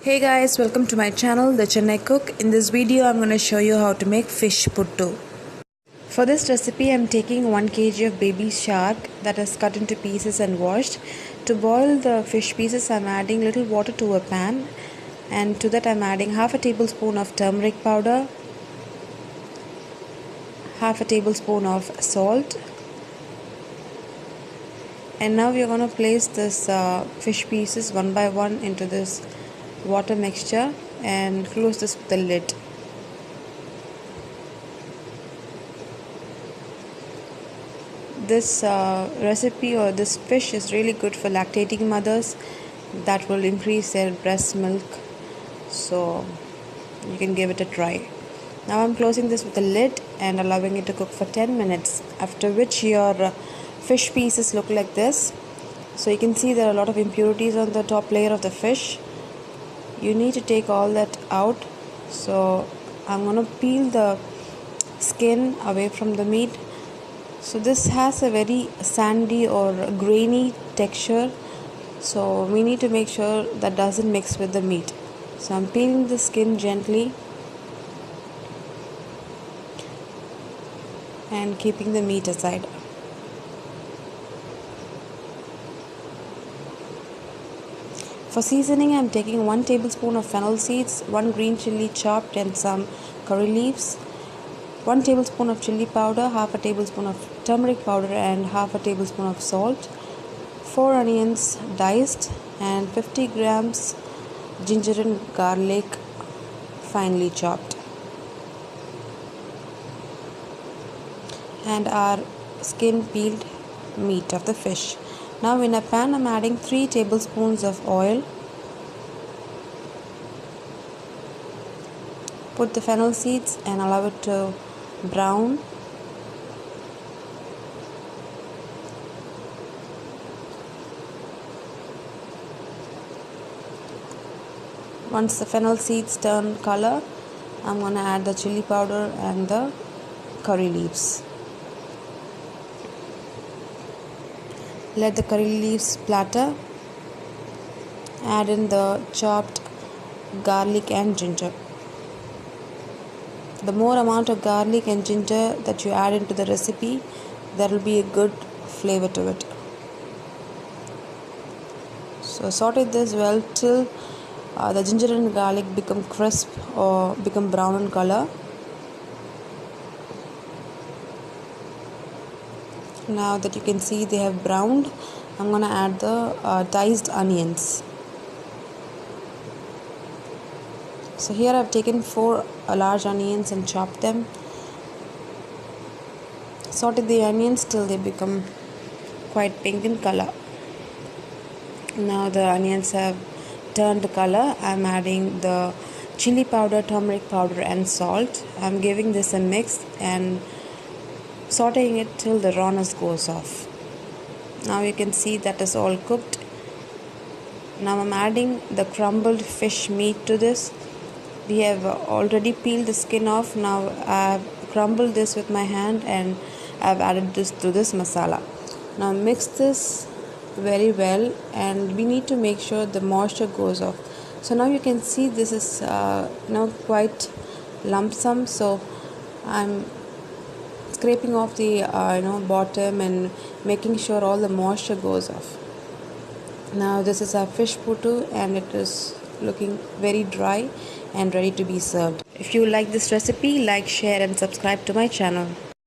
Hey guys, welcome to my channel, The Chennai Cook. In this video, I'm going to show you how to make fish puttu. For this recipe, I'm taking 1 kg of baby shark that is cut into pieces and washed. To boil the fish pieces, I'm adding little water to a pan, and to that I'm adding half a tablespoon of turmeric powder, half a tablespoon of salt, and now we're going to place this fish pieces one by one into this water mixture and close this with the lid. This recipe or this fish is really good for lactating mothers. That will increase their breast milk, so you can give it a try. Now I'm closing this with a lid and allowing it to cook for 10 minutes, after which your fish pieces look like this. So you can see there are a lot of impurities on the top layer of the fish. You need to take all that out. So I'm going to peel the skin away from the meat. So this has a very sandy or grainy texture, so we need to make sure that doesn't mix with the meat. So I'm peeling the skin gently and keeping the meat aside. For seasoning, I'm taking 1 tablespoon of fennel seeds, 1 green chili chopped, and some curry leaves, 1 tablespoon of chili powder, half a tablespoon of turmeric powder, and half a tablespoon of salt, 4 onions diced, and 50 grams ginger and garlic finely chopped, and our skin peeled meat of the fish. Now in a pan, I'm adding 3 tablespoons of oil. Put the fennel seeds and allow it to brown. Once the fennel seeds turn color, I'm going to add the chili powder and the curry leaves. Let the curry leaves splatter. Add in the chopped garlic and ginger. The more amount of garlic and ginger that you add into the recipe, there will be a good flavor to it. So saute this well till the ginger and garlic become crisp or become brown in color. Now that you can see they have browned, I'm going to add the diced onions. So here I've taken 4 large onions and chopped them. Saute the onions till they become quite pink in color. Now the onions have turned color. I'm adding the chili powder, turmeric powder, and salt. I'm giving this a mix and sauteing it till the rawness goes off. Now you can see that is all cooked. Now I'm adding the crumbled fish meat to this. We have already peeled the skin off. Now I've crumbled this with my hand and I've added this to this masala. Now mix this very well, and we need to make sure the moisture goes off. So now you can see this is quite lumpsum. So I'm scraping off the bottom and making sure all the moisture goes off. Now this is our fish puttu, and it is looking very dry and ready to be served. If you like this recipe, like, share and subscribe to my channel.